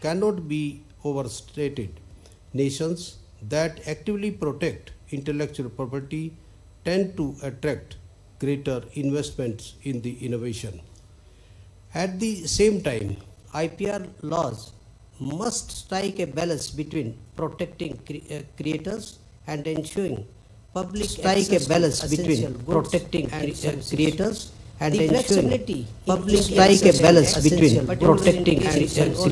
cannot be overstated. Nations that actively protect intellectual property tend to attract greater investments in the innovation. At the same time, IPR laws must strike a balance between protecting creators and ensuring public strike a balance between protecting creators and ensuring public strike a balance between protecting creators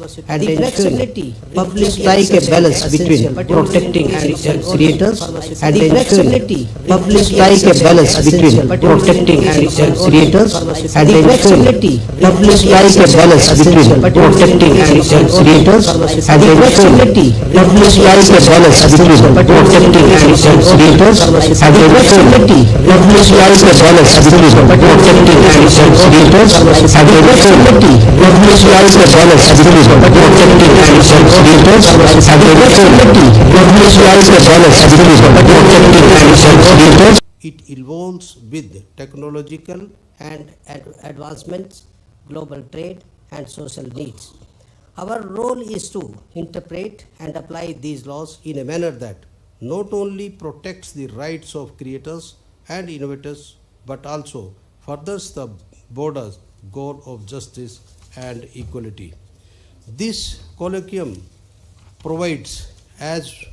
and ensuring public strike a balance between protecting creators and ensuring public strike a balance between protecting creators and ensuring public strike a balance between protecting creators and ensuring public strike a balance between protecting creators and ensuring public strike a balance between protecting creators and ensuring public strike a balance between protecting creators and ensuring public strike a balance between protecting creators. It evolves with technological and advancements, global trade, and social needs. Our role is to interpret and apply these laws in a manner that not only protects the rights of creators and innovators but also furthers the broader goal of justice and equality. This colloquium provides us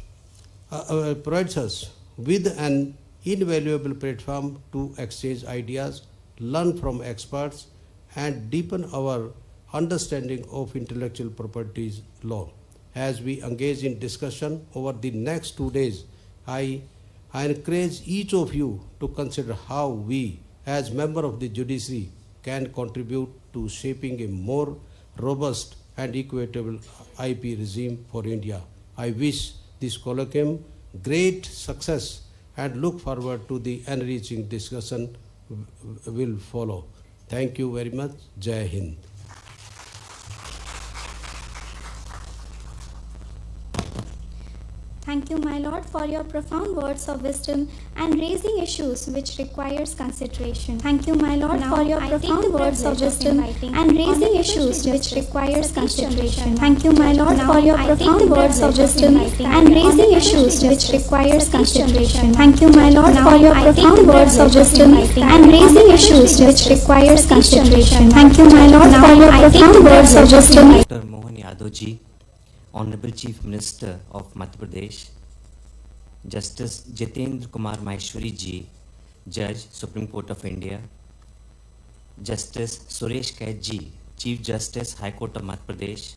with an invaluable platform to exchange ideas, learn from experts, and deepen our understanding of intellectual property law. As we engage in discussion over the next 2 days, I encourage each of you to consider how we, as members of the judiciary, can contribute to shaping a more robust and equitable IP regime for India. I wish this colloquium great success and look forward to the enriching discussion will follow. Thank you very much. Jai Hind. Thank you, my lord, for your profound words of wisdom and raising issues which requires consideration. Thank you, my lord, for your profound words of wisdom and raising issues which requires consideration. Thank you, my lord, for your profound words of wisdom and raising issues which requires consideration. Thank you, my lord, for your profound words of wisdom and raising issues which requires consideration. Thank you, my lord, for your profound words of wisdom. Dr. Mohan Yadav ji, Honorable Chief Minister of Madhya Pradesh, Justice Jitendra Kumar Maheshwari ji, Judge, Supreme Court of India, Justice Suresh Kaid ji, Chief Justice, High Court of Madhya Pradesh,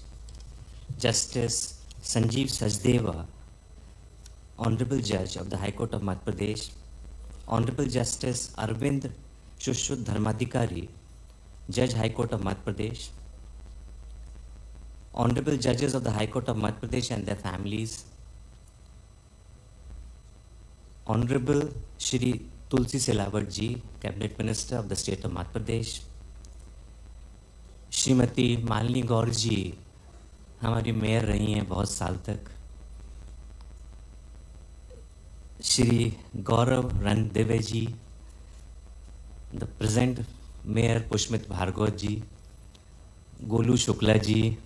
Justice Sanjeev Sachdeva, Honorable Judge of the High Court of Madhya Pradesh, Honorable Justice Arvind Shushruth Dharmadhikari, Judge, High Court of Madhya Pradesh, Honorable Judges of the High Court of Madhya Pradesh and their families, Honorable Shri Tulsi Silawat ji, Cabinet Minister of the State of Madhya Pradesh, Shrimati Malini Gaur ji, हमारी mayor रही हैं बहुत साल तक, श्री गौरव रणदेवे जी, the present Mayor Pushmit Bhargava ji, Golu Shukla ji,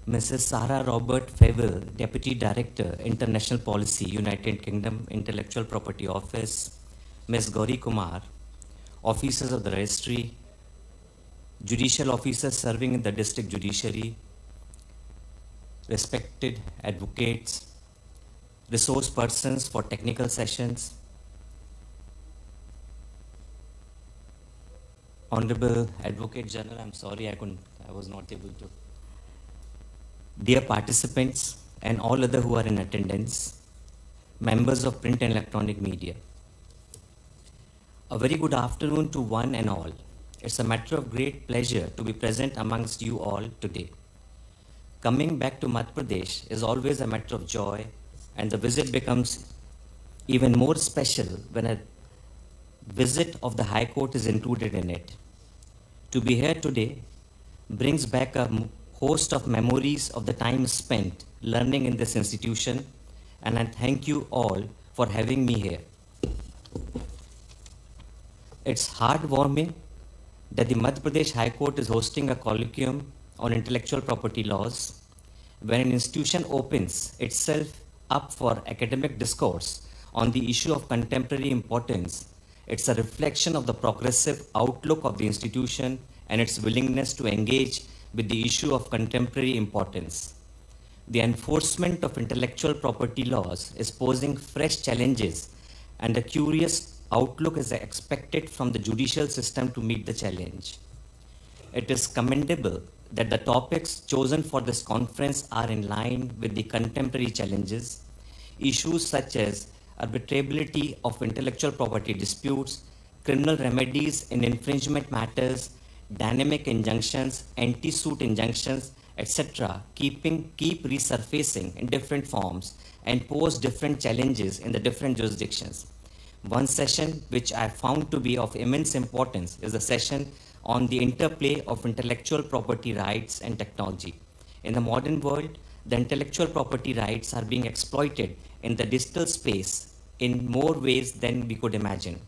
Mrs. Sarah Robert Feville, Deputy Director, International Policy, United Kingdom Intellectual Property Office, Ms. Gauri Kumar, Officers of the Registry, Judicial Officers serving in the District Judiciary, respected advocates, resource persons for technical sessions, Honorable Advocate General, I'm sorry I was not able to. Dear participants and all other who are in attendance, members of print and electronic media, a very good afternoon to one and all. It's a matter of great pleasure to be present amongst you all today. Coming back to Madhya Pradesh is always a matter of joy, and the visit becomes even more special when a visit of the High Court is included in it. To be here today brings back a host of memories of the time spent learning in this institution, and I thank you all for having me here. It's heartwarming that the Madhya Pradesh High Court is hosting a colloquium on intellectual property laws. When an institution opens itself up for academic discourse on the issue of contemporary importance, it's a reflection of the progressive outlook of the institution and its willingness to engage with the issue of contemporary importance. The enforcement of intellectual property laws is posing fresh challenges, and a curious outlook is expected from the judicial system to meet the challenge. It is commendable that the topics chosen for this conference are in line with the contemporary challenges. Issues such as arbitrability of intellectual property disputes, criminal remedies in infringement matters, dynamic injunctions, anti-suit injunctions, etc. keep resurfacing in different forms and pose different challenges in the different jurisdictions. One session which I found to be of immense importance is the session on the interplay of intellectual property rights and technology. In the modern world, the intellectual property rights are being exploited in the digital space in more ways than we could imagine.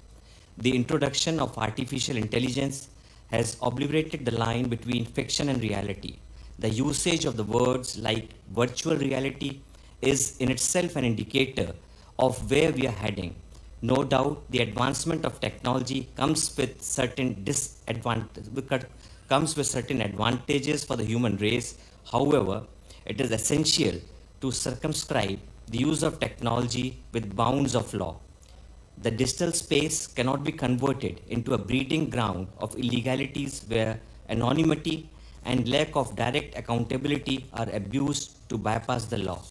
The introduction of artificial intelligence has obliterated the line between fiction and reality. The usage of the words like virtual reality is in itself an indicator of where we are heading. No doubt, the advancement of technology comes with certain advantages for the human race. However, it is essential to circumscribe the use of technology with bounds of law. The digital space cannot be converted into a breeding ground of illegalities where anonymity and lack of direct accountability are abused to bypass the law.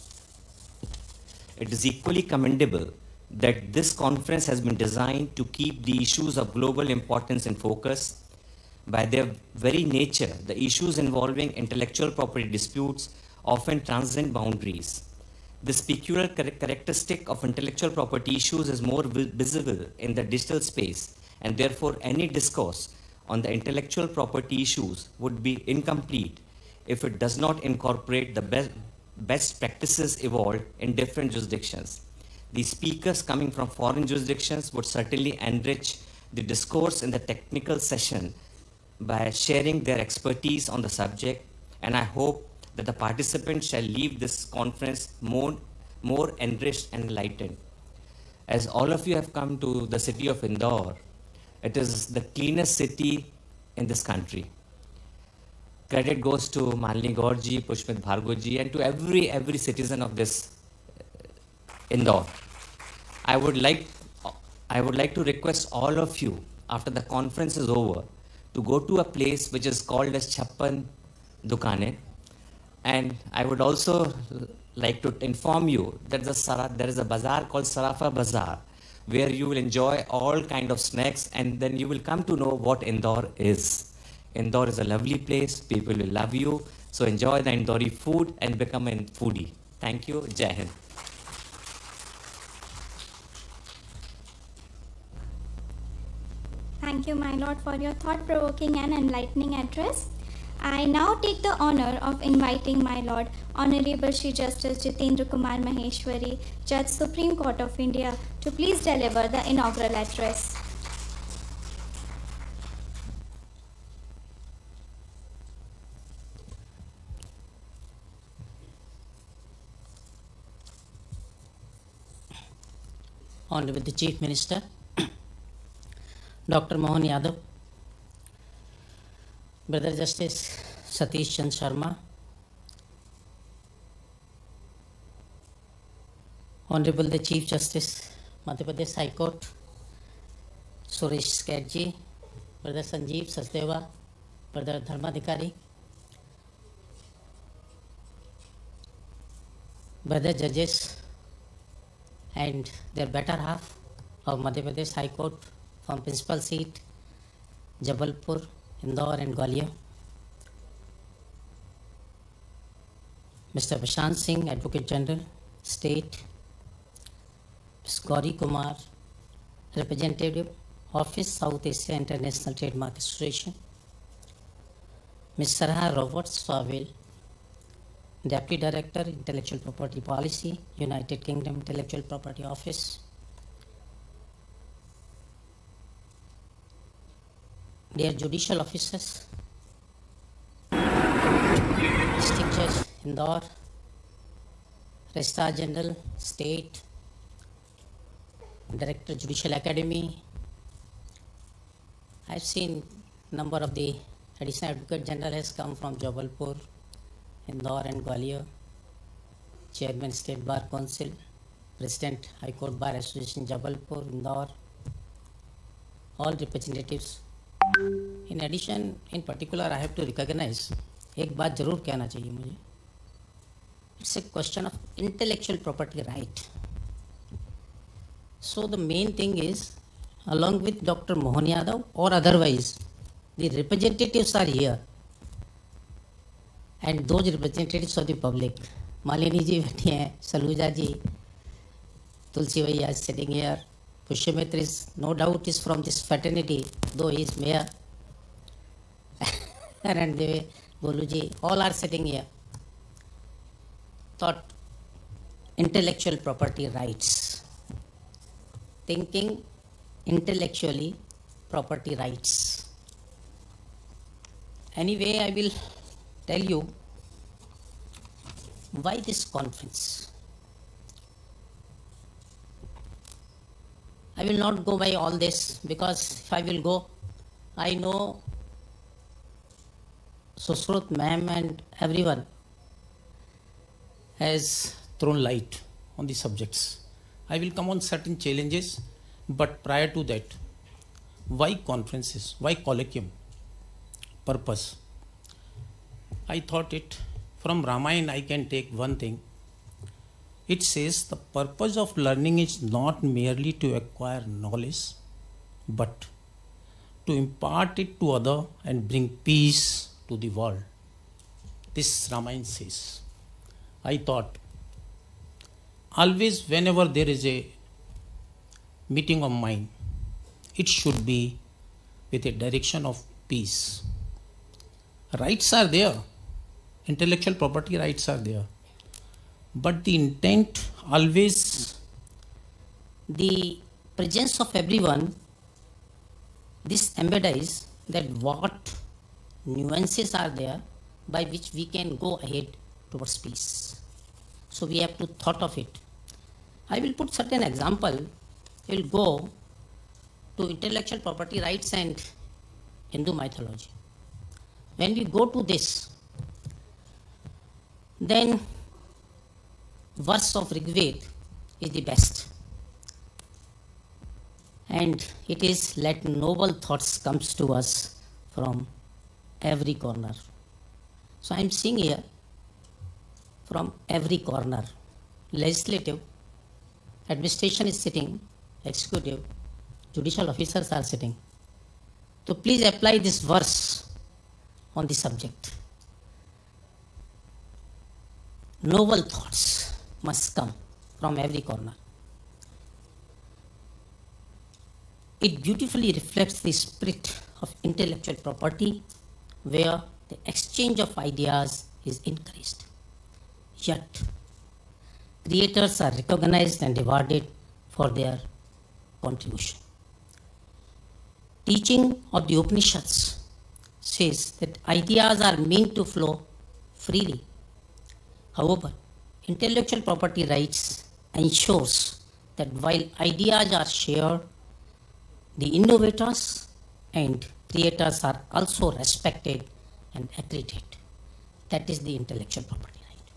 It is equally commendable that this conference has been designed to keep the issues of global importance in focus. By their very nature, the issues involving intellectual property disputes often transcend boundaries. This peculiar characteristic of intellectual property issues is more visible in the digital space, and therefore any discourse on the intellectual property issues would be incomplete if it does not incorporate the best practices evolved in different jurisdictions. The speakers coming from foreign jurisdictions would certainly enrich the discourse in the technical session by sharing their expertise on the subject, and I hope that the participants shall leave this conference more enriched and enlightened. As all of you have come to the city of Indore, it is the cleanest city in this country. Credit goes to Malini Gaurji, Pushpit Bhargoji, and to every citizen of this Indore. I would like to request all of you, after the conference is over, to go to a place which is called as Chappan Dukane. And I would also like to inform you that there is a bazaar called Sarafa Bazaar, where you will enjoy all kind of snacks, and then you will come to know what Indore is. Indore is a lovely place. People will love you. So enjoy the Indori food and become a foodie. Thank you. Jai Hind. Thank you, my lord, for your thought-provoking and enlightening address. I now take the honor of inviting my lord, Honorable Shri Justice Jitendra Kumar Maheshwari, Judge Supreme Court of India, to please deliver the inaugural address. Honorable the Chief Minister, Dr. Mohan Yadav, Brother Justice Satish Chand Sharma, Honorable the Chief Justice, Madhya Pradesh High Court, Suresh Sketji, Brother Sanjeev Sachdeva, Brother Dharmadhikari, Brother Judges, and their better half of Madhya Pradesh High Court from principal seat Jabalpur, Indore and Gwalior, Mr. Prashant Singh, Advocate General, State, Ms. Gauri Kumar, Representative, Office, South Asia International Trademark Association, Ms. Sarah Roberts Swaville, Deputy Director, Intellectual Property Policy, United Kingdom Intellectual Property Office, dear judicial officers, District Judge Indore, Registrar General, State, Director Judicial Academy. I've seen number of the Additional Advocate General has come from Jabalpur, Indore and Gwalior, Chairman State Bar Council, President High Court Bar Association Jabalpur, Indore, all representatives. In addition, in particular, I have to recognize, एक बात जरूर कहना चाहिए मुझे, it's a question of intellectual property right. So the main thing is, along with Dr. Mohan Yadav or otherwise, the representatives are here, and those representatives of the public, Malini ji बैठी हैं, Saluja ji, Tulsi Bhaiya is sitting here, Pushyamitri is no doubt is from this fraternity, though he is mayor, and Bolu ji, all are sitting here. Thought intellectual property rights, thinking intellectually property rights. Anyway, I will tell you why this conference. I will not go by all this, because if I will go, I know Susrut ma'am and everyone has thrown light on the subjects. I will come on certain challenges, but prior to that, why conferences, why colloquium, purpose. I thought it, from Ramayana I can take one thing. It says the purpose of learning is not merely to acquire knowledge, but to impart it to others and bring peace to the world. This Ramayana says. I thought, always whenever there is a meeting of mind, it should be with a direction of peace. Rights are there, intellectual property rights are there, but the intent always, the presence of everyone, this embodies that what nuances are there by which we can go ahead towards peace. So we have to thought of it. I will put certain example. I will go to intellectual property rights and Hindu mythology. When we go to this, then verse of Rigved is the best. And it is, let noble thoughts comes to us from every corner. So I am seeing here from every corner. Legislative, administration is sitting, executive, judicial officers are sitting. So please apply this verse on the subject. Noble thoughts must come from every corner. It beautifully reflects the spirit of intellectual property, where the exchange of ideas is encouraged. Yet, creators are recognized and rewarded for their contribution. Teaching of the Upanishads says that ideas are meant to flow freely. However, intellectual property rights ensures that while ideas are shared, the innovators and creators are also respected and accredited. That is the intellectual property right.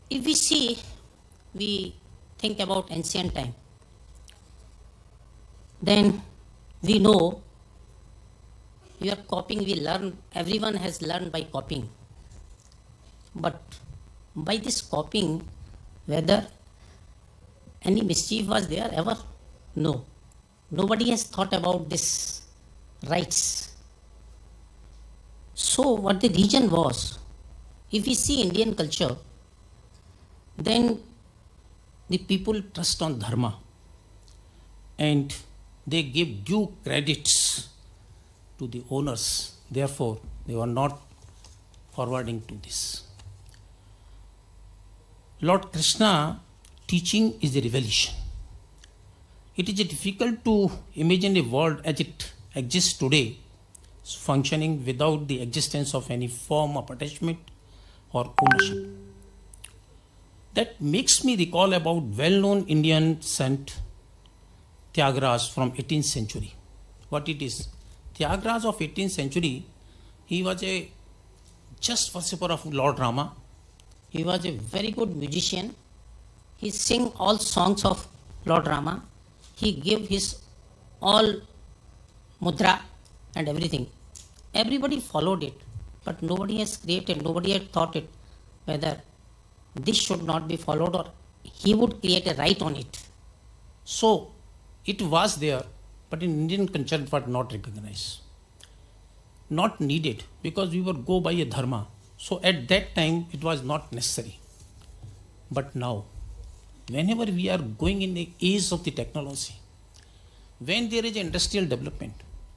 If we see, we think about ancient time, then we know we are copying, we learn, everyone has learned by copying. But by this copying, whether any mischief was there ever? No. Nobody has thought about this rights. So what the reason was, if we see Indian culture, then the people trust on dharma and they give due credits to the owners. Therefore, they were not forwarding to this. Lord Krishna teaching is a revelation. it is difficult to imagine a world as it exists today, functioning without the existence of any form of attachment or ownership. That makes me recall about well-known Indian saint Tyagaraja from 18th century. What it is? Tyagaraja of 18th century, he was a just worshipper of Lord Rama. He was a very good musician. He sang all songs of Lord Rama. He gave his all mudra and everything. Everybody followed it, but nobody has created, nobody had thought it, whether this should not be followed or he would create a right on it. So it was there, but in Indian culture it was not recognized, not needed, because we would go by a dharma. So at that time it was not necessary. But now, whenever we are going in the age of the technology, when there is industrial development,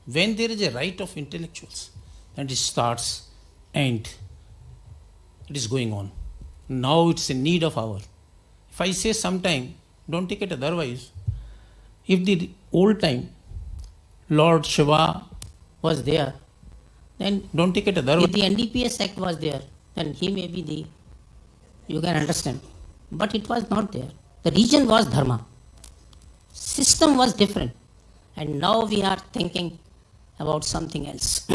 when there is a right of intellectuals, and it starts and it is going on. Now it's a need of hour. If I say sometime, don't take it otherwise. If the old time Lord Shiva Was there. Then don't take it otherwise. if the NDPS Act was there, then he may be the, you can understand. But it was not there. The region was dharma. System was different. And now we are thinking about something else.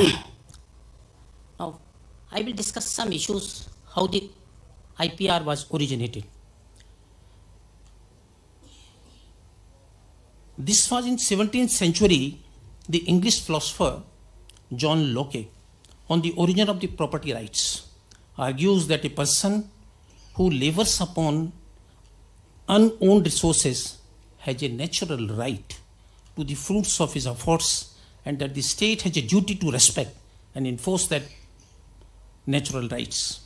Now, I will discuss some issues, how the IPR was originated. This was in 17th century, the English philosopher John Locke, on the origin of the property rights, argues that a person who labors upon unowned resources has a natural right to the fruits of his efforts, and that the state has a duty to respect and enforce that natural rights.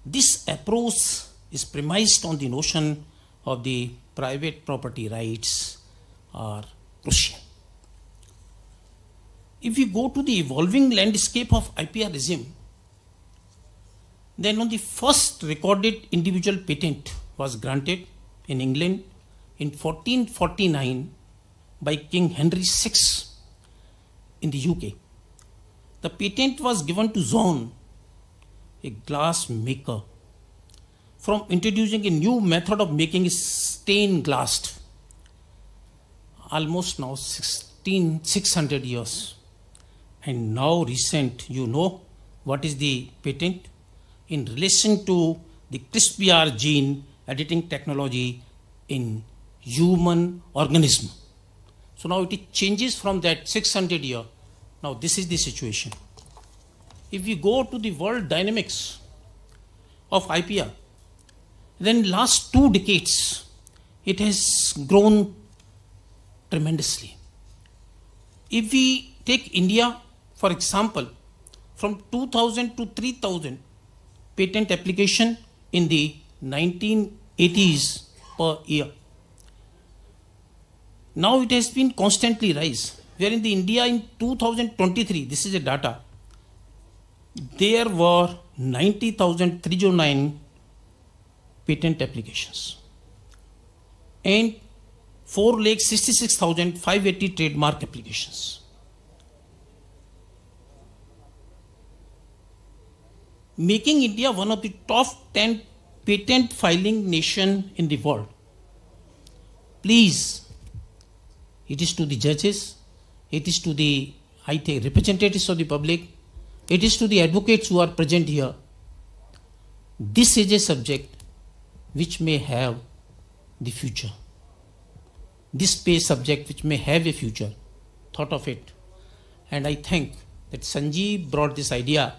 This approach is premised on the notion of the private property rights are crucial. If we go to the evolving landscape of IPR regime, then on the first recorded individual patent was granted in England in 1449 by King Henry VI in the UK. The patent was given to John, a glass maker, from introducing a new method of making stained glass, almost now 600 years. And now recent, you know what is the patent? In relation to the CRISPR gene editing technology in human organism. So now it changes from that 600 year. Now this is the situation. If we go to the world dynamics of IPR, then last 2 decades, it has grown tremendously. If we take India, for example, from 2000 to 3000 patent application in the 1980s per year. Now it has been constantly rise. Where in the India in 2023, this is a data, there were 90,309 patent applications and 4,66,580 trademark applications. Making India one of the top 10 patent filing nation in the world. Please, it is to the judges, it is to the, I think, representatives of the public, it is to the advocates who are present here. This is a subject which may have the future. This space subject which may have a future. Thought of it. And I think that Sanjeev brought this idea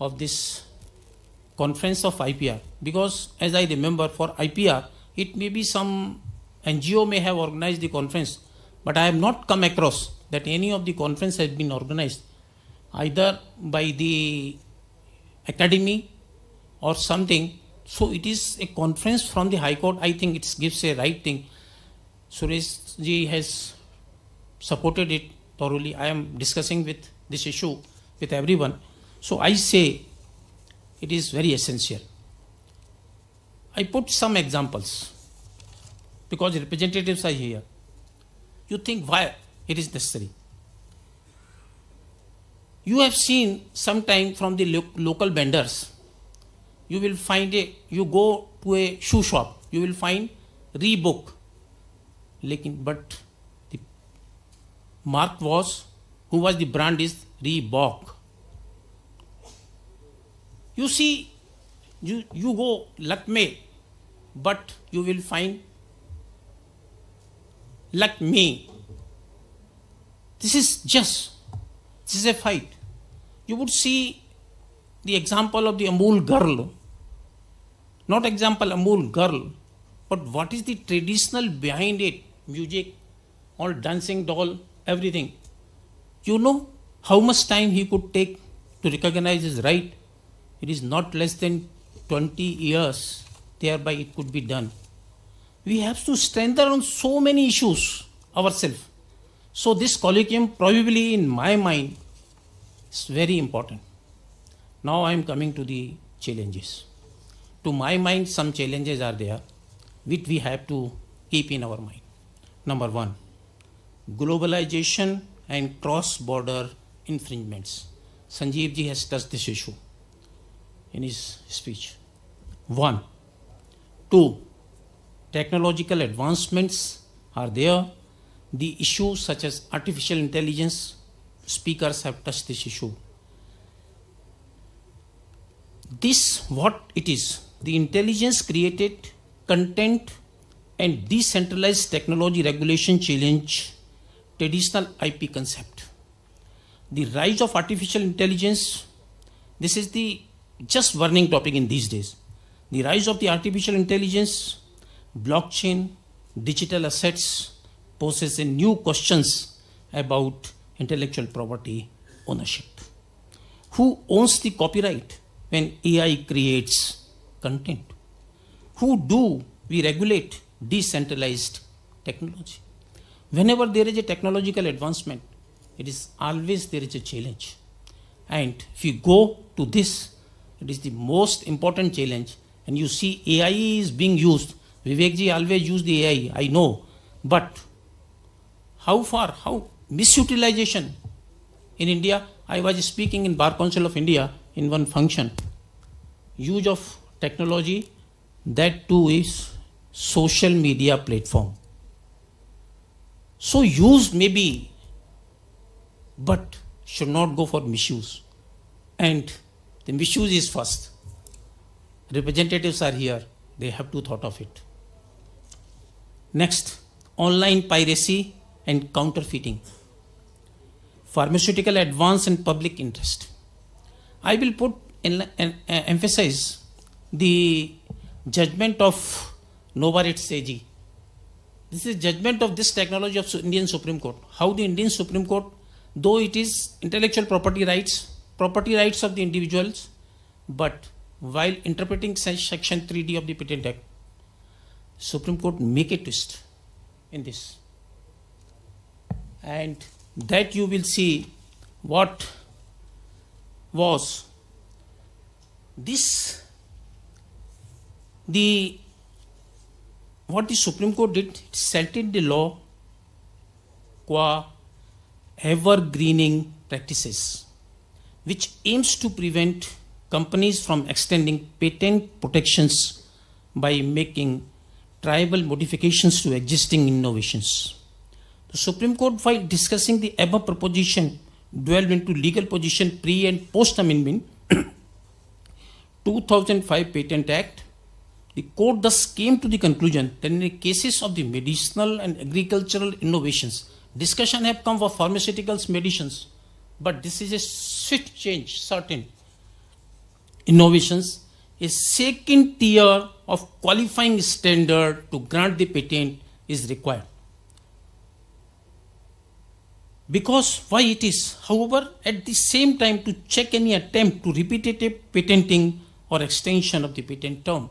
of this conference of IPR, because as I remember, for IPR, it may be some NGO may have organized the conference, but I have not come across that any of the conference has been organized either by the academy or something. So it is a conference from the High Court. I think it gives a right thing. Suresh ji has supported it thoroughly. I am discussing with this issue with everyone. So I say it is very essential. I put some examples because representatives are here. you think why it is necessary. You have seen sometime from the local vendors, you will find you go to a shoe shop, you will find Reebok. But the mark was, who was the brand is Reebok. You see, you go Lakme, but you will find Lakme. This is a fight. You would see the example of the Amul girl, not example Amul girl, but what is the traditional behind it? Music, all dancing doll, everything. You know how much time he could take to recognize his right? It is not less than 20 years, thereby it could be done. We have to strengthen on so many issues ourselves. So this colloquium probably in my mind is very important. Now I am coming to the challenges. To my mind, some challenges are there which we have to keep in our mind. Number one, globalization and cross-border infringements. Sanjeev ji has touched this issue in his speech. 1. 2. Technological advancements are there. The issues such as artificial intelligence, speakers have touched this issue. This, what it is, the intelligence created content and decentralized technology regulation challenge traditional IP concept. The rise of artificial intelligence, this is the just burning topic in these days. The rise of the artificial intelligence, blockchain, digital assets poses a new questions about intellectual property ownership. Who owns the copyright when AI creates content? Who do we regulate decentralized technology? Whenever there is a technological advancement, it is always there is a challenge. And if you go to this, it is the most important challenge. And you see AI is being used. Vivek ji always use the AI, I know. But how far, how misutilization in India? I was speaking in Bar Council of India in one function. Use of technology, that too is social media platform. So used maybe, but should not go for misuse. And the misuse is first. Representatives are here, they have to thought of it. Next, online piracy and counterfeiting. Pharmaceutical advance and public interest. I will put emphasize the judgment of Novaret Seji. This is judgment of this technology of Indian Supreme Court. How the Indian Supreme Court, though it is intellectual property rights of the individuals, but while interpreting section 3D of the Patent Act, Supreme Court make a twist in this. And that you will see what was this, what the Supreme Court did, it settled the law qua evergreening practices, which aims to prevent companies from extending patent protections by making trivial modifications to existing innovations. The Supreme Court, while discussing the above proposition, dwelled into legal position pre and post amendment 2005 Patent Act. The court thus came to the conclusion that in the cases of the medicinal and agricultural innovations, discussion have come for pharmaceuticals, medicines, but this is a swift change, certain innovations, a second tier of qualifying standard to grant the patent is required. Because why it is, however, at the same time to check any attempt to repetitive patenting or extension of the patent term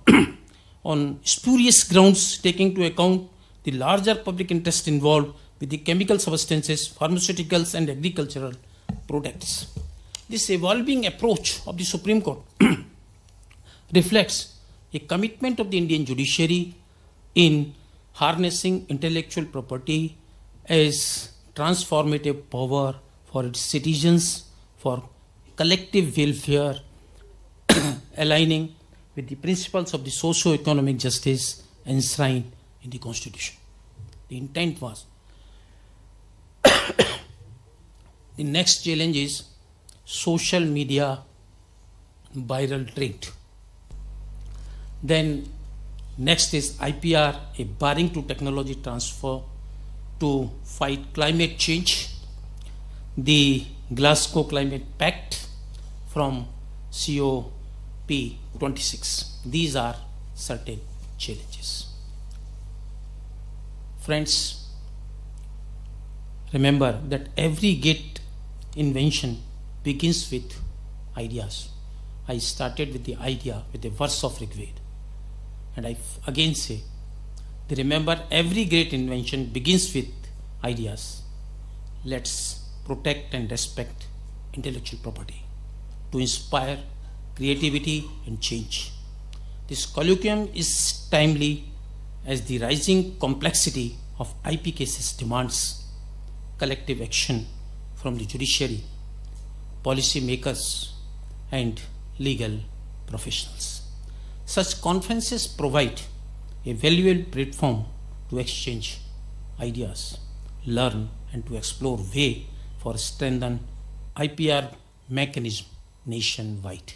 on spurious grounds, taking into account the larger public interest involved with the chemical substances, pharmaceuticals and agricultural products. This evolving approach of the Supreme Court reflects a commitment of the Indian judiciary in harnessing intellectual property as transformative power for its citizens, for collective welfare, aligning with the principles of the socio-economic justice enshrined in the Constitution. The intent was the next challenge is social media viral trend. Then next is IPR, a barring to technology transfer to fight climate change. The Glasgow Climate Pact from COP26. These are certain challenges. Friends, remember that every great invention begins with ideas. I started with the idea with a verse of Rigved. And I again say, remember every great invention begins with ideas. Let's protect and respect intellectual property to inspire creativity and change. This colloquium is timely as the rising complexity of IP cases demands collective action from the judiciary, policy makers, and legal professionals. Such conferences provide a valuable platform to exchange ideas, learn, and to explore way for strengthen IPR mechanism nationwide.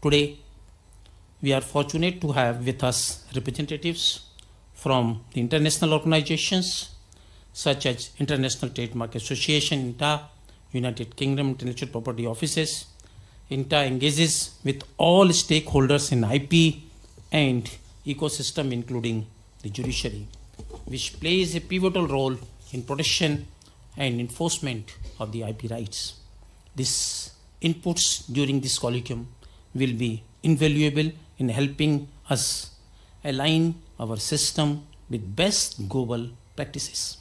Today, we are fortunate to have with us representatives from the international organizations such as International Trademark Association, INTA, United Kingdom Intellectual Property Offices. INTA engages with all stakeholders in IP and ecosystem, including the judiciary, which plays a pivotal role in protection and enforcement of the IP rights. These inputs during this colloquium will be invaluable in helping us align our system with best global practices.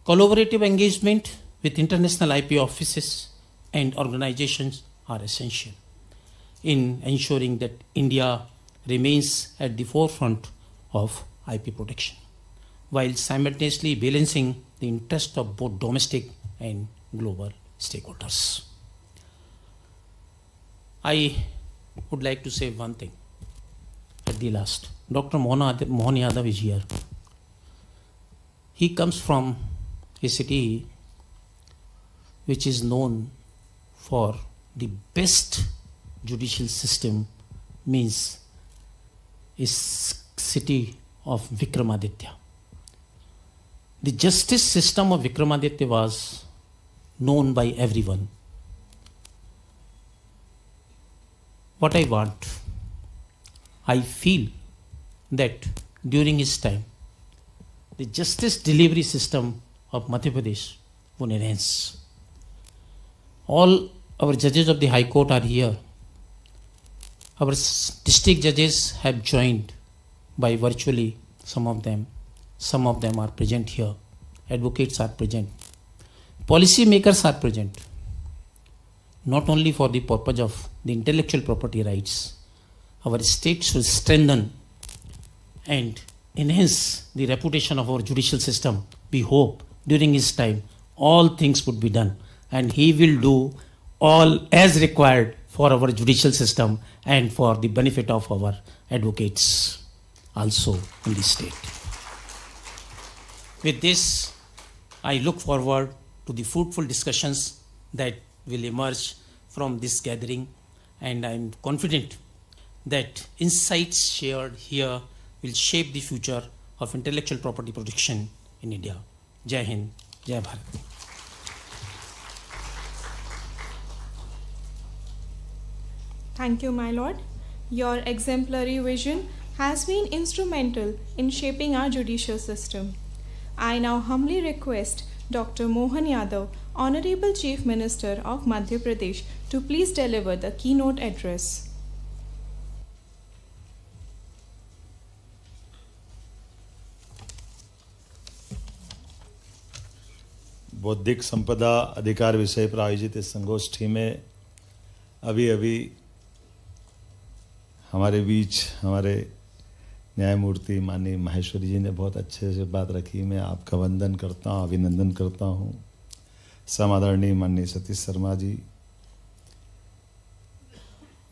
Collaborative engagement with international IP offices and organizations are essential in ensuring that India remains at the forefront of IP protection, while simultaneously balancing the interest of both domestic and global stakeholders. I would like to say one thing at the last. Dr. Mohan Yadav is here. He comes from a city which is known for the best judicial system, means a city of Vikramaditya. The justice system of Vikramaditya was known by everyone. What I want, I feel that during his time, the justice delivery system of Madhya Pradesh would enhance. All our judges of the High Court are here. Our district judges have joined by virtually some of them. Some of them are present here. Advocates are present. Policy makers are present. Not only for the purpose of the intellectual property rights, our state should strengthen and enhance the reputation of our judicial system. We hope during his time all things would be done, and he will do all as required for our judicial system and for the benefit of our advocates also in the state. With this, I look forward to the fruitful discussions that will emerge from this gathering, and I am confident that insights shared here will shape the future of intellectual property protection in India. Jai Hind, Jai Bharat. Thank you, my lord. Your exemplary vision has been instrumental in shaping our judicial system. I now humbly request Dr. Mohan Yadav, Honorable Chief Minister of Madhya Pradesh, to please deliver the keynote address. बौद्धिक संपदा अधिकार विषय पर आयोजित इस संगोष्ठी में अभी हमारे बीच हमारे न्यायमूर्ति माननीय माहेश्वरी जी ने बहुत अच्छे से बात रखी। मैं आपका वंदन करता हूँ, अभिनंदन करता हूँ। समादरणीय माननीय सतीश शर्मा जी,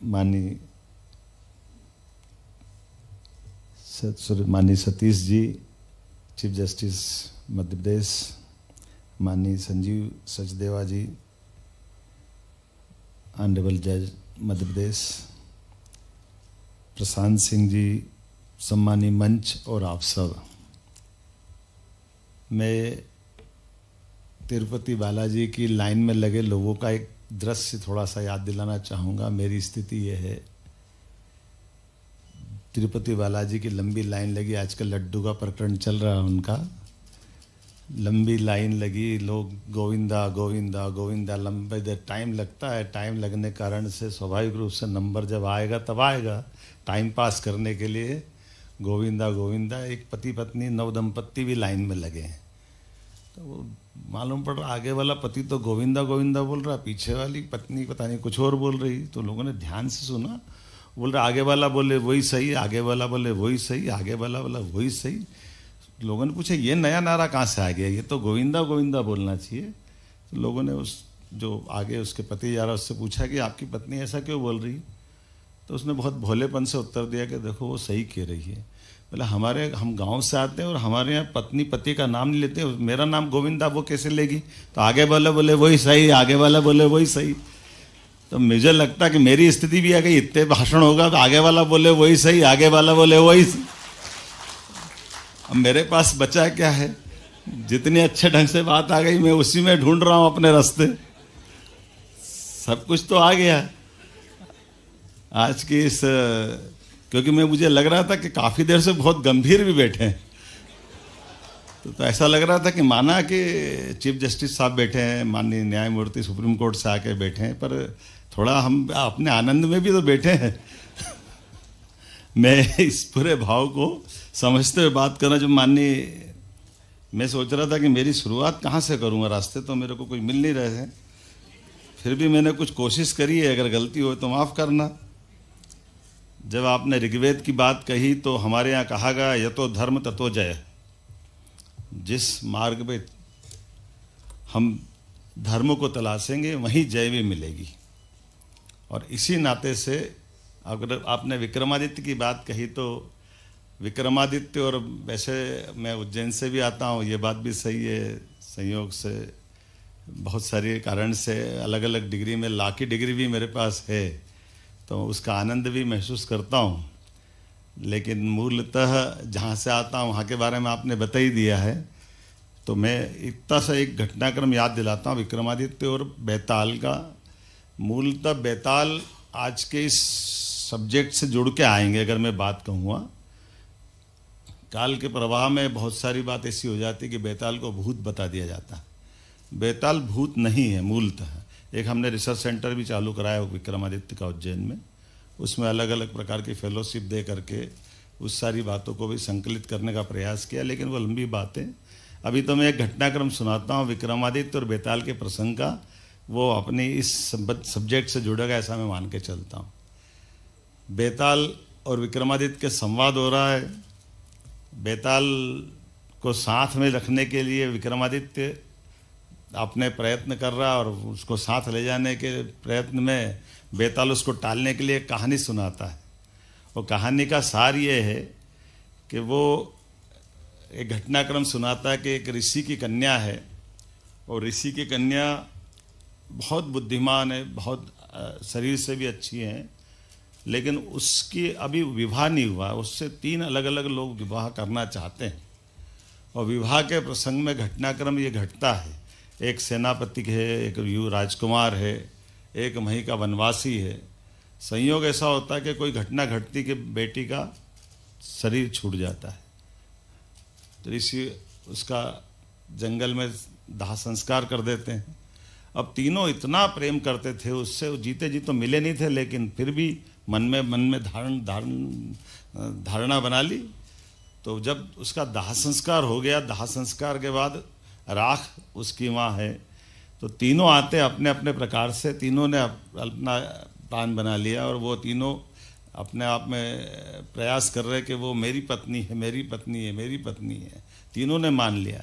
माननीय सतीश जी, चीफ जस्टिस मध्य प्रदेश, माननीय संजीव सचदेवा जी, ऑनरेबल जज मध्य प्रदेश, प्रशांत सिंह जी, सम्मानीय मंच और आप सब। मैं तिरुपति बालाजी की लाइन में लगे लोगों का एक दृश्य थोड़ा सा याद दिलाना चाहूँगा। मेरी स्थिति ये है, तिरुपति बालाजी की लंबी लाइन लगी, आजकल लड्डू का प्रकरण चल रहा है उनका, लंबी लाइन लगी, लोग गोविंदा गोविंदा गोविंदा, लंबे देर टाइम लगता है। टाइम लगने के कारण से स्वाभाविक रूप से नंबर जब आएगा तब आएगा। टाइम पास करने के लिए गोविंदा गोविंदा, एक पति पत्नी नवदंपति भी लाइन में लगे हैं। तो वो मालूम पड़ रहा आगे वाला पति तो गोविंदा गोविंदा बोल रहा, पीछे वाली पत्नी पता नहीं कुछ और बोल रही। तो लोगों ने ध्यान से सुना, बोल रहा आगे वाला बोले वही सही, आगे वाला बोले वही सही, आगे वाला बोला वही सही। लोगों ने पूछा ये नया नारा कहाँ से आ गया, ये तो गोविंदा गोविंदा बोलना चाहिए। तो लोगों ने उस जो आगे उसके पति जा रहा उससे पूछा कि आपकी पत्नी ऐसा क्यों बोल रही। तो उसने बहुत भोलेपन से उत्तर दिया कि देखो वो सही कह रही है। बोला हम गांव से आते हैं और हमारे यहाँ पत्नी पति का नाम नहीं लेते, मेरा नाम गोविंदा वो कैसे लेगी। तो आगे वाला बोले वही सही, आगे वाला बोले वही सही। तो मुझे लगता कि मेरी स्थिति भी आ गई, इतने भाषण होगा तो आगे वाला बोले वही सही, आगे वाला बोले वही सही। अब मेरे पास बचा क्या है, जितनी अच्छे ढंग से बात आ गई मैं उसी में ढूंढ रहा हूं अपने रास्ते। सब कुछ तो आ गया आज की इस, क्योंकि मुझे लग रहा था कि काफी देर से बहुत गंभीर भी बैठे हैं। तो ऐसा लग रहा था कि माना कि चीफ जस्टिस साहब बैठे हैं, माननीय न्यायमूर्ति सुप्रीम कोर्ट से आके बैठे हैं, पर थोड़ा हम अपने आनंद में भी तो बैठे हैं। मैं इस पूरे भाव को समझते हुए बात करना, जो माननीय मैं सोच रहा था कि मेरी शुरुआत कहाँ से करूँगा, रास्ते तो मेरे को कोई मिल नहीं रहे थे। फिर भी मैंने कुछ कोशिश करी है, अगर गलती हो तो माफ़ करना। जब आपने ऋग्वेद की बात कही तो हमारे यहाँ कहा गया यतो धर्म ततो जय। जिस मार्ग पे हम धर्म को तलाशेंगे वहीं जय भी मिलेगी। और इसी नाते से अगर आपने विक्रमादित्य की बात कही तो विक्रमादित्य, और वैसे मैं उज्जैन से भी आता हूँ, ये बात भी सही है, संयोग से बहुत सारे कारण से अलग अलग डिग्री में, लॉ की डिग्री भी मेरे पास है, तो उसका आनंद भी महसूस करता हूँ। लेकिन मूलतः जहाँ से आता हूँ वहाँ के बारे में आपने बता ही दिया है। तो मैं इतना सा एक घटनाक्रम याद दिलाता हूँ विक्रमादित्य और बैताल का। मूलतः बैताल आज के इस सब्जेक्ट से जुड़ के आएंगे। अगर मैं बात कहूँगा, काल के प्रवाह में बहुत सारी बात ऐसी हो जाती है कि बैताल को भूत बता दिया जाता है। बैताल भूत नहीं है मूलतः। एक हमने रिसर्च सेंटर भी चालू कराया विक्रमादित्य का उज्जैन में, उसमें अलग अलग प्रकार की फेलोशिप दे करके उस सारी बातों को भी संकलित करने का प्रयास किया, लेकिन वो लंबी बातें। अभी तो मैं एक घटनाक्रम सुनाता हूँ विक्रमादित्य और बैताल के प्रसंग का, वो अपनी इस सब्जेक्ट से जुड़ेगा ऐसा मैं मान के चलता हूँ। बैताल और विक्रमादित्य के संवाद हो रहा है। बैताल को साथ में रखने के लिए विक्रमादित्य अपने प्रयत्न कर रहा है और उसको साथ ले जाने के प्रयत्न में बैताल उसको टालने के लिए कहानी सुनाता है। वो कहानी का सार ये है कि वो एक घटनाक्रम सुनाता है कि एक ऋषि की कन्या है, और ऋषि की कन्या बहुत बुद्धिमान है, बहुत शरीर से भी अच्छी है, लेकिन उसकी अभी विवाह नहीं हुआ। उससे 3 अलग अलग लोग विवाह करना चाहते हैं, और विवाह के प्रसंग में घटनाक्रम ये घटता है। एक सेनापति है, एक राजकुमार है, एक मही का वनवासी है। संयोग ऐसा होता है कि कोई घटना घटती कि बेटी का शरीर छूट जाता है, तो ऋषि उसका जंगल में दाह संस्कार कर देते हैं। अब तीनों इतना प्रेम करते थे उससे, वो जीते जी तो मिले नहीं थे, लेकिन फिर भी मन में धारणा बना ली। तो जब उसका दाह संस्कार हो गया, दाह संस्कार के बाद राख उसकी माँ है, तो तीनों आते अपने अपने प्रकार से, तीनों ने अपना प्लान बना लिया और वो तीनों अपने आप में प्रयास कर रहे कि वो मेरी पत्नी है, मेरी पत्नी है, मेरी पत्नी है। तीनों ने मान लिया।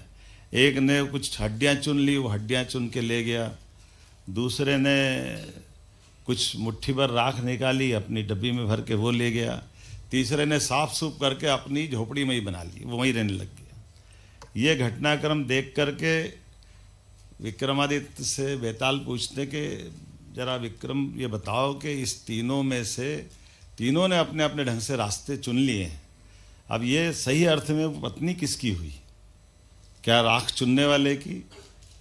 एक ने कुछ हड्डियां चुन ली, वो हड्डियां चुन के ले गया। दूसरे ने कुछ मुट्ठी भर राख निकाली, अपनी डब्बी में भर के वो ले गया। तीसरे ने साफ सूफ करके अपनी झोपड़ी में ही बना ली, वो वहीं रहने लग गया। ये घटनाक्रम देख करके विक्रमादित्य से बेताल पूछते कि जरा विक्रम ये बताओ कि इस तीनों में से तीनों ने अपने अपने ढंग से रास्ते चुन लिए हैं, अब ये सही अर्थ में पत्नी किसकी हुई? क्या राख चुनने वाले की?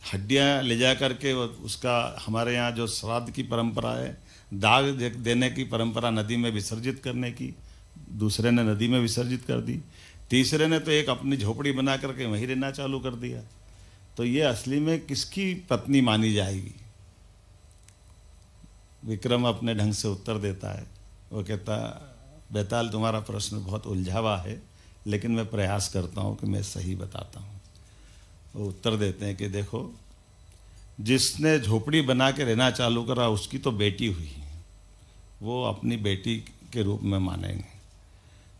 हड्डियां ले जा करके उसका, हमारे यहाँ जो श्राद्ध की परंपरा है, दाग देने की परंपरा, नदी में विसर्जित करने की, दूसरे ने नदी में विसर्जित कर दी। तीसरे ने तो एक अपनी झोपड़ी बना करके वहीं रहना चालू कर दिया। तो ये असली में किसकी पत्नी मानी जाएगी? विक्रम अपने ढंग से उत्तर देता है। वो कहता, बेताल तुम्हारा प्रश्न बहुत उलझावा है, लेकिन मैं प्रयास करता हूँ कि मैं सही बताता हूँ। वो उत्तर देते हैं कि देखो, जिसने झोपड़ी बना के रहना चालू करा उसकी तो बेटी हुई, वो अपनी बेटी के रूप में मानेंगे।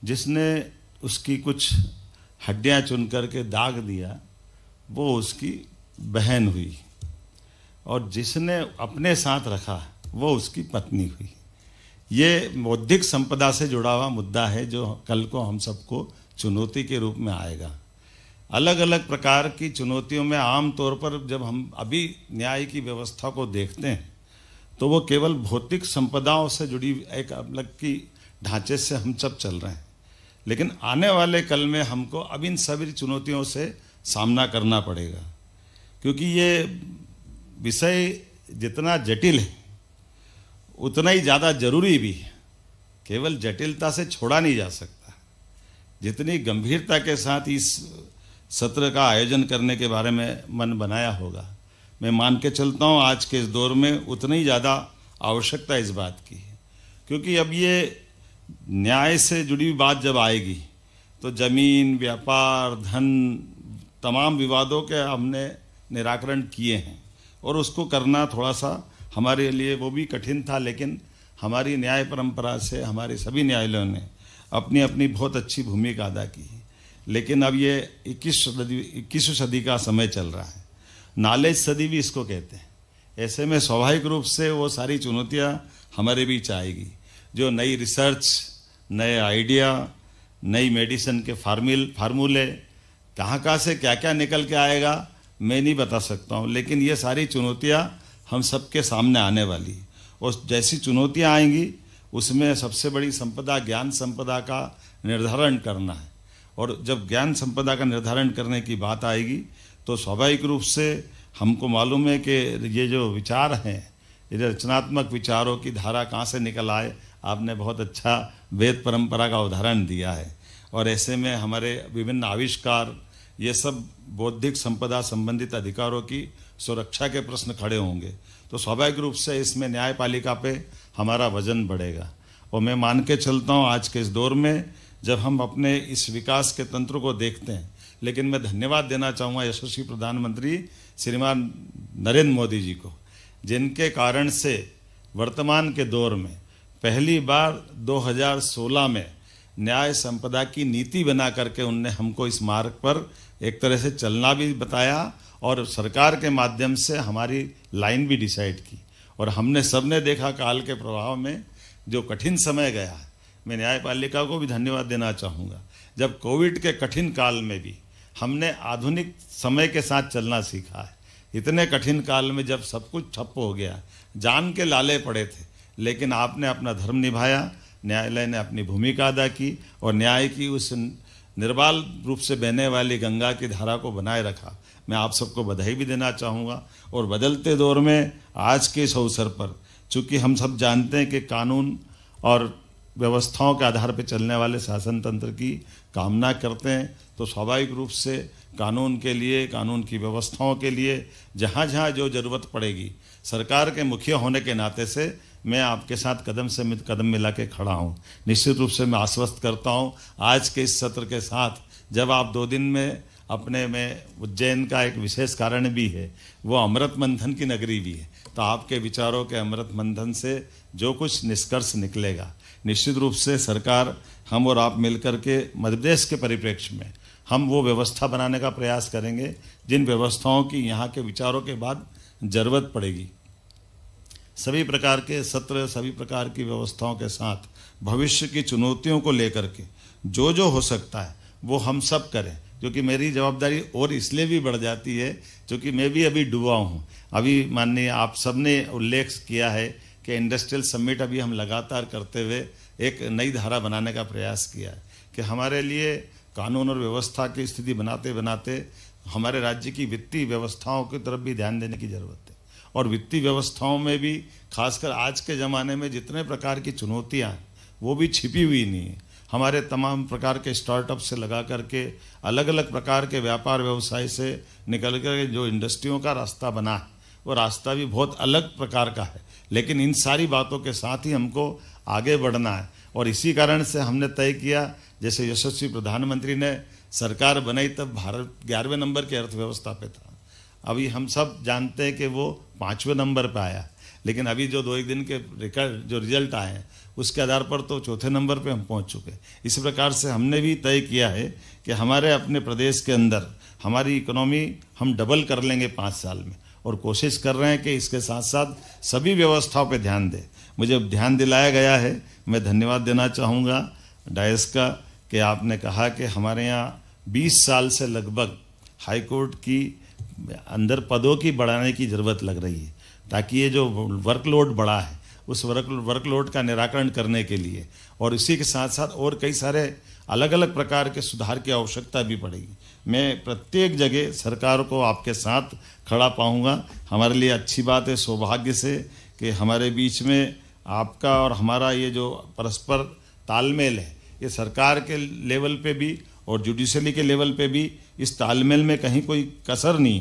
जिसने उसकी कुछ हड्डियां चुन करके दाग दिया वो उसकी बहन हुई, और जिसने अपने साथ रखा वो उसकी पत्नी हुई। ये बौद्धिक संपदा से जुड़ा हुआ मुद्दा है जो कल को हम सबको चुनौती के रूप में आएगा। अलग अलग प्रकार की चुनौतियों में आम तौर पर जब हम अभी न्याय की व्यवस्था को देखते हैं तो वो केवल भौतिक संपदाओं से जुड़ी एक अलग की ढांचे से हम सब चल रहे हैं, लेकिन आने वाले कल में हमको अब इन सभी चुनौतियों से सामना करना पड़ेगा, क्योंकि ये विषय जितना जटिल है उतना ही ज़्यादा जरूरी भी है। केवल जटिलता से छोड़ा नहीं जा सकता। जितनी गंभीरता के साथ इस सत्र का आयोजन करने के बारे में मन बनाया होगा, मैं मान के चलता हूँ आज के इस दौर में उतनी ही ज़्यादा आवश्यकता इस बात की है, क्योंकि अब ये न्याय से जुड़ी हुई बात जब आएगी तो जमीन, व्यापार, धन, तमाम विवादों के हमने निराकरण किए हैं, और उसको करना थोड़ा सा हमारे लिए वो भी कठिन था, लेकिन हमारी न्याय परंपरा से हमारे सभी न्यायालयों ने अपनी अपनी बहुत अच्छी भूमिका अदा की है। लेकिन अब ये 21वीं सदी का समय चल रहा है, नॉलेज सदी भी इसको कहते हैं। ऐसे में स्वाभाविक रूप से वो सारी चुनौतियां हमारे बीच आएगी, जो नई रिसर्च, नए आइडिया, नई मेडिसिन के फार्मूले, कहाँ से क्या क्या निकल के आएगा मैं नहीं बता सकता हूँ, लेकिन ये सारी चुनौतियाँ हम सबके सामने आने वाली, और जैसी चुनौतियाँ आएंगी उसमें सबसे बड़ी संपदा ज्ञान संपदा का निर्धारण करना है। और जब ज्ञान संपदा का निर्धारण करने की बात आएगी तो स्वाभाविक रूप से हमको मालूम है कि ये जो विचार हैं, ये रचनात्मक विचारों की धारा कहाँ से निकल आए। आपने बहुत अच्छा वेद परंपरा का उदाहरण दिया है, और ऐसे में हमारे विभिन्न आविष्कार, ये सब बौद्धिक संपदा संबंधित अधिकारों की सुरक्षा के प्रश्न खड़े होंगे, तो स्वाभाविक रूप से इसमें न्यायपालिका पे हमारा वजन बढ़ेगा। और मैं मान के चलता हूँ आज के इस दौर में जब हम अपने इस विकास के तंत्र को देखते हैं, लेकिन मैं धन्यवाद देना चाहूँगा यशस्वी प्रधानमंत्री श्रीमान नरेंद्र मोदी जी को, जिनके कारण से वर्तमान के दौर में पहली बार 2016 में न्याय संपदा की नीति बना करके उनने हमको इस मार्ग पर एक तरह से चलना भी बताया, और सरकार के माध्यम से हमारी लाइन भी डिसाइड की। और हमने सबने देखा काल के प्रभाव में जो कठिन समय गया है, मैं न्यायपालिका को भी धन्यवाद देना चाहूँगा। जब कोविड के कठिन काल में भी हमने आधुनिक समय के साथ चलना सीखा है। इतने कठिन काल में जब सब कुछ ठप हो गया, जान के लाले पड़े थे, लेकिन आपने अपना धर्म निभाया, न्यायालय ने अपनी भूमिका अदा की, और न्याय की उस निर्बाल रूप से बहने वाली गंगा की धारा को बनाए रखा। मैं आप सबको बधाई भी देना चाहूँगा। और बदलते दौर में आज के इस अवसर पर, चूँकि हम सब जानते हैं कि कानून और व्यवस्थाओं के आधार पर चलने वाले शासन तंत्र की कामना करते हैं, तो स्वाभाविक रूप से कानून के लिए, कानून की व्यवस्थाओं के लिए जहाँ जहाँ जो ज़रूरत पड़ेगी, सरकार के मुखिया होने के नाते से मैं आपके साथ कदम से कदम मिला के खड़ा हूँ। निश्चित रूप से मैं आश्वस्त करता हूँ आज के इस सत्र के साथ, जब आप 2 दिन में अपने में उज्जैन का एक विशेष कारण भी है, वो अमृत मंथन की नगरी भी है, तो आपके विचारों के अमृत मंथन से जो कुछ निष्कर्ष निकलेगा, निश्चित रूप से सरकार, हम और आप मिलकर के मध्य प्रदेश के परिप्रेक्ष्य में हम वो व्यवस्था बनाने का प्रयास करेंगे जिन व्यवस्थाओं की यहाँ के विचारों के बाद जरूरत पड़ेगी। सभी प्रकार के सत्र, सभी प्रकार की व्यवस्थाओं के साथ भविष्य की चुनौतियों को लेकर के जो जो हो सकता है वो हम सब करें, क्योंकि मेरी जवाबदारी और इसलिए भी बढ़ जाती है क्योंकि मैं भी अभी डूबा हूँ। अभी माननीय आप सबने उल्लेख किया है कि इंडस्ट्रियल समिट अभी हम लगातार करते हुए एक नई धारा बनाने का प्रयास किया है कि हमारे लिए कानून और व्यवस्था की स्थिति बनाते बनाते हमारे राज्य की वित्तीय व्यवस्थाओं की तरफ भी ध्यान देने की जरूरत है। और वित्तीय व्यवस्थाओं में भी खासकर आज के ज़माने में जितने प्रकार की चुनौतियाँ हैं वो भी छिपी हुई नहीं है। हमारे तमाम प्रकार के स्टार्टअप से लगा करके अलग अलग प्रकार के व्यापार व्यवसाय से निकल कर जो इंडस्ट्रियों का रास्ता बना है वो रास्ता भी बहुत अलग प्रकार का है। लेकिन इन सारी बातों के साथ ही हमको आगे बढ़ना है और इसी कारण से हमने तय किया, जैसे यशस्वी प्रधानमंत्री ने सरकार बनाई तब भारत 11वें नंबर की अर्थव्यवस्था पे था। अभी हम सब जानते हैं कि वो 5वें नंबर पे आया, लेकिन अभी जो 2-1 दिन के रिजल्ट आए हैं उसके आधार पर तो 4थे नंबर पे हम पहुंच चुके। इसी प्रकार से हमने भी तय किया है कि हमारे अपने प्रदेश के अंदर हमारी इकोनॉमी हम डबल कर लेंगे 5 साल में और कोशिश कर रहे हैं कि इसके साथ साथ सभी व्यवस्थाओं पे ध्यान दें। मुझे ध्यान दिलाया गया है, मैं धन्यवाद देना चाहूँगा डायस का कि आपने कहा कि हमारे यहाँ 20 साल से लगभग हाईकोर्ट की अंदर पदों की बढ़ाने की ज़रूरत लग रही है ताकि ये जो वर्कलोड बढ़ा है उस वर्कलोड का निराकरण करने के लिए और इसी के साथ साथ और कई सारे अलग अलग प्रकार के सुधार की आवश्यकता भी पड़ेगी। मैं प्रत्येक जगह सरकार को आपके साथ खड़ा पाऊंगा। हमारे लिए अच्छी बात है, सौभाग्य से कि हमारे बीच में आपका और हमारा ये जो परस्पर तालमेल है ये सरकार के लेवल पे भी और जुडिशरी के लेवल पे भी इस तालमेल में कहीं कोई कसर नहीं,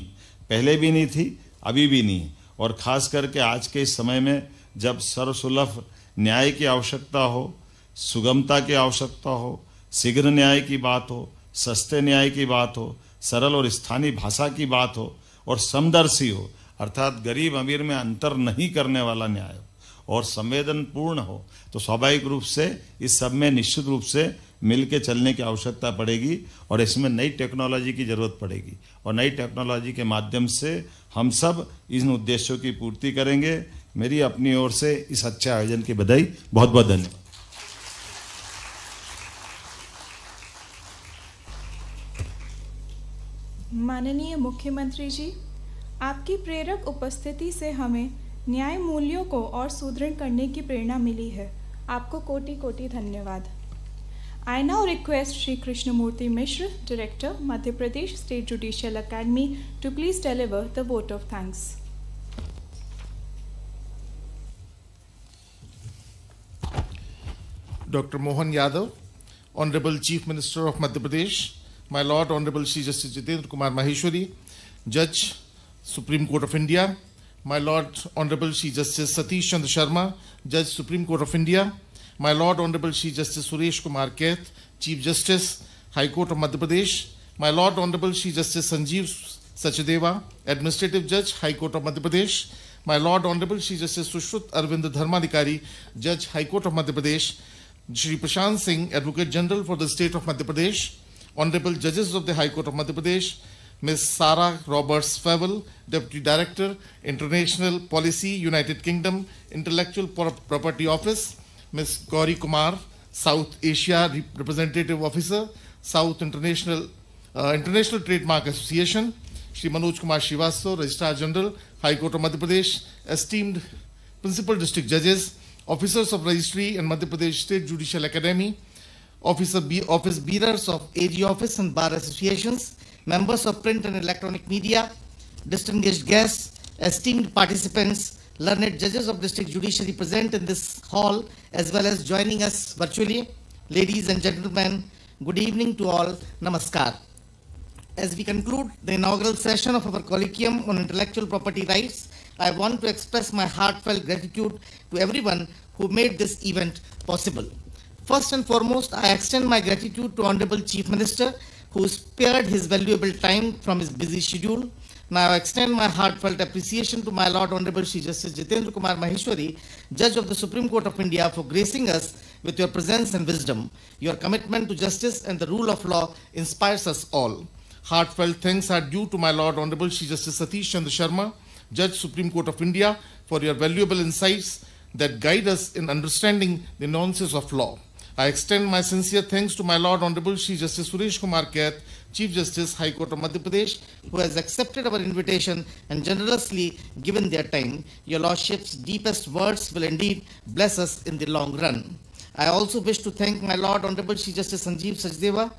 पहले भी नहीं थी, अभी भी नहीं। और ख़ास करके आज के इस समय में जब सर्वसुलभ न्याय की आवश्यकता हो, सुगमता की आवश्यकता हो, शीघ्र न्याय की बात हो, सस्ते न्याय की बात हो, सरल और स्थानीय भाषा की बात हो और समदर्शी हो, अर्थात गरीब अमीर में अंतर नहीं करने वाला न्याय हो और संवेदनपूर्ण हो, तो स्वाभाविक रूप से इस सब में निश्चित रूप से मिल के चलने की आवश्यकता पड़ेगी और इसमें नई टेक्नोलॉजी की ज़रूरत पड़ेगी और नई टेक्नोलॉजी के माध्यम से हम सब इन उद्देश्यों की पूर्ति करेंगे। मेरी अपनी ओर से इस अच्छे आयोजन की बधाई, बहुत बहुत धन्यवाद। माननीय मुख्यमंत्री जी, आपकी प्रेरक उपस्थिति से हमें न्याय मूल्यों को और सुदृढ़ करने की प्रेरणा मिली है। आपको कोटि कोटि धन्यवाद। I now request Shri Krishnamurti Mishra, Director, Madhya Pradesh State Judicial Academy, to please deliver the vote of thanks. Dr. Mohan Yadav, Honorable Chief Minister of Madhya Pradesh, my Lord Honorable Shri Justice Jitendra Kumar Maheshwari, Judge, Supreme Court of India, my Lord Honorable Shri Justice Satish Chandra Sharma, Judge, Supreme Court of India, my Lord Honorable Shri Justice Suresh Kumar Kaith, Chief Justice, High Court of Madhya Pradesh, my Lord Honorable Shri Justice Sanjeev Sachdeva, Administrative Judge, High Court of Madhya Pradesh, my Lord Honorable Shri Justice Sushruta Arvind Dharmadhikari, Judge, High Court of Madhya Pradesh, Shri Prashant Singh, Advocate General for the State of Madhya Pradesh, Honorable Judges of the High Court of Madhya Pradesh, Ms. Sarah Roberts Favell, Deputy Director, International Policy, United Kingdom, Intellectual Property Office, Ms. Gauri Kumar, South Asia Representative Officer, South International Trademark Association, Shri Manoj Kumar Srivastava, Registrar General, High Court of Madhya Pradesh, esteemed Principal District Judges, Officers of Registry and Madhya Pradesh State Judicial Academy, Office Bearers of AG Office and Bar Associations, members of print and electronic media, distinguished guests, esteemed participants, learned judges of district judiciary present in this hall as well as joining us virtually. Ladies and gentlemen, good evening to all. Namaskar. As we conclude the inaugural session of our Colloquium on Intellectual Property Rights, I want to express my heartfelt gratitude to everyone who made this event possible. First and foremost, I extend my gratitude to Honorable Chief Minister who spared his valuable time from his busy schedule Now I extend my heartfelt appreciation to my Lord Honorable Shri Justice Jitendra Kumar Maheshwari, Judge of the Supreme Court of India, for gracing us with your presence and wisdom. Your commitment to justice and the rule of law inspires us all. Heartfelt thanks are due to my Lord Honorable Shri Justice Satish Chandra Sharma, Judge Supreme Court of India, for your valuable insights that guide us in understanding the nuances of law. I extend my sincere thanks to my Lord Honorable Shri Justice Suresh Kumar Kaith, Chief Justice, High Court of Madhya Pradesh, who has accepted our invitation and generously given their time. Your Lordship's deepest words will indeed bless us in the long run. I also wish to thank my Lord Honorable Shri Justice Sanjeev Sachdeva,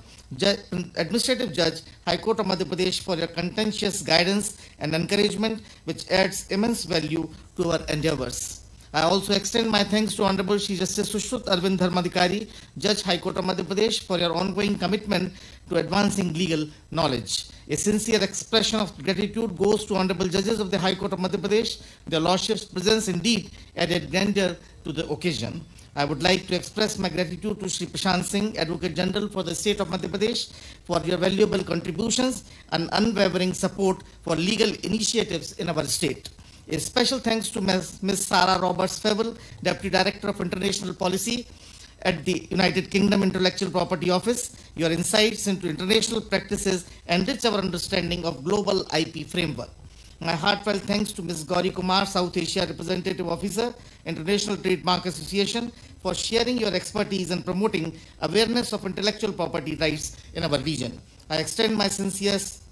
Administrative Judge, High Court of Madhya Pradesh, for your contentious guidance and encouragement, which adds immense value to our endeavors. I also extend my thanks to Honorable Shri Justice Sushruta Arvind Dharmadhikari, Judge, High Court of Madhya Pradesh, for your ongoing commitment to advancing legal knowledge. A sincere expression of gratitude goes to Honorable Judges of the High Court of Madhya Pradesh. Their Lordship's presence indeed added grandeur to the occasion. I would like to express my gratitude to Shri Prashant Singh, Advocate General for the State of Madhya Pradesh, for your valuable contributions and unwavering support for legal initiatives in our state. A special thanks to Ms. Sarah Roberts-Fevell, Deputy Director of International Policy at the United Kingdom Intellectual Property Office. Your insights into international practices enrich our understanding of global IP framework. My heartfelt thanks to Ms. Gauri Kumar, South Asia Representative Officer, International Trademark Association, for sharing your expertise and promoting awareness of intellectual property rights in our region. I extend my sincerest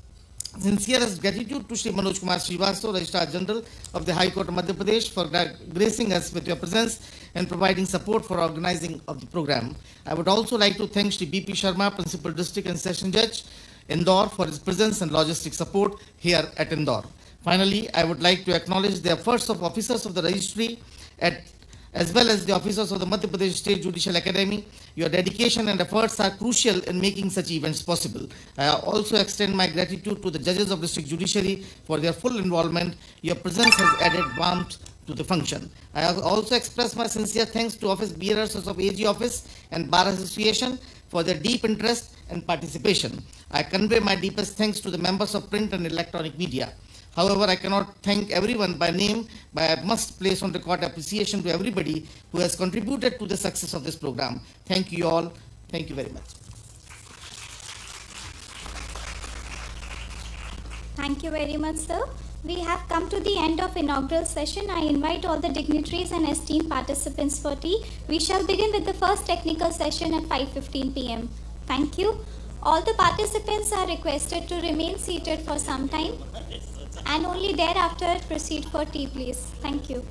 gratitude to Shri Manoj Kumar Srivastava, Registrar General of the High Court of Madhya Pradesh, for gracing us with your presence and providing support for organizing of the program. I would also like to thank Shri B.P. Sharma, Principal District and Session Judge, Indore, for his presence and logistic support here at Indore. Finally, I would like to acknowledge the efforts of officers of the registry as well as the officers of the Madhya Pradesh State Judicial Academy. Your dedication and efforts are crucial in making such events possible. I also extend my gratitude to the judges of District Judiciary for their full involvement. Your presence has added warmth to the function. I also express my sincere thanks to office bearers of AG Office and Bar Association for their deep interest and participation. I convey my deepest thanks to the members of print and electronic media. However, I cannot thank everyone by name, but I must place on record appreciation to everybody who has contributed to the success of this program. Thank you all. Thank you very much. Thank you very much, sir. We have come to the end of inaugural session. I invite all the dignitaries and esteemed participants for tea. We shall begin with the first technical session at 5:15 p.m. Thank you. All the participants are requested to remain seated for some time and only thereafter proceed for tea, please. Thank you.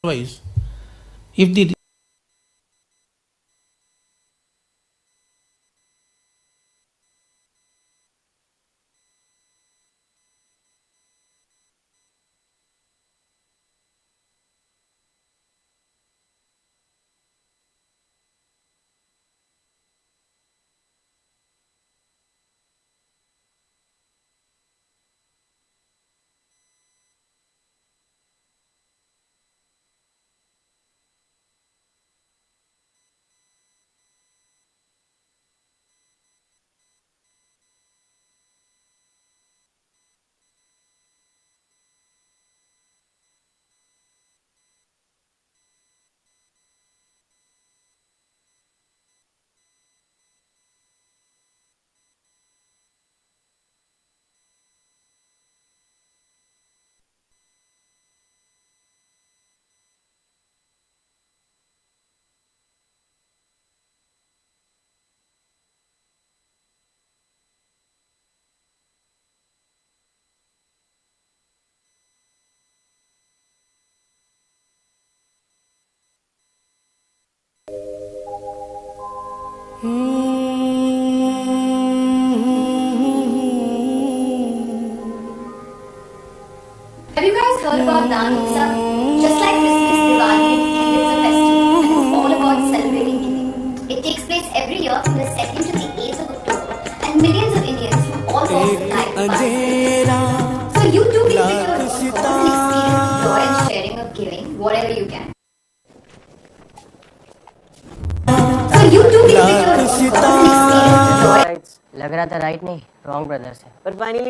Otherwise, if the Have you guys heard about Daan Utsav? Just like Christmas, Diwali, Eid, it's a festival and it's all about celebrating giving. It takes place every year from the 2nd to the 8th of October and millions of Indians from all walks of life participate. So you too can take your own personal experience of joy and sharing of giving, whatever you can. So you too can take your own personal experience of joy. लग रहा था right नहीं wrong brother से पर finally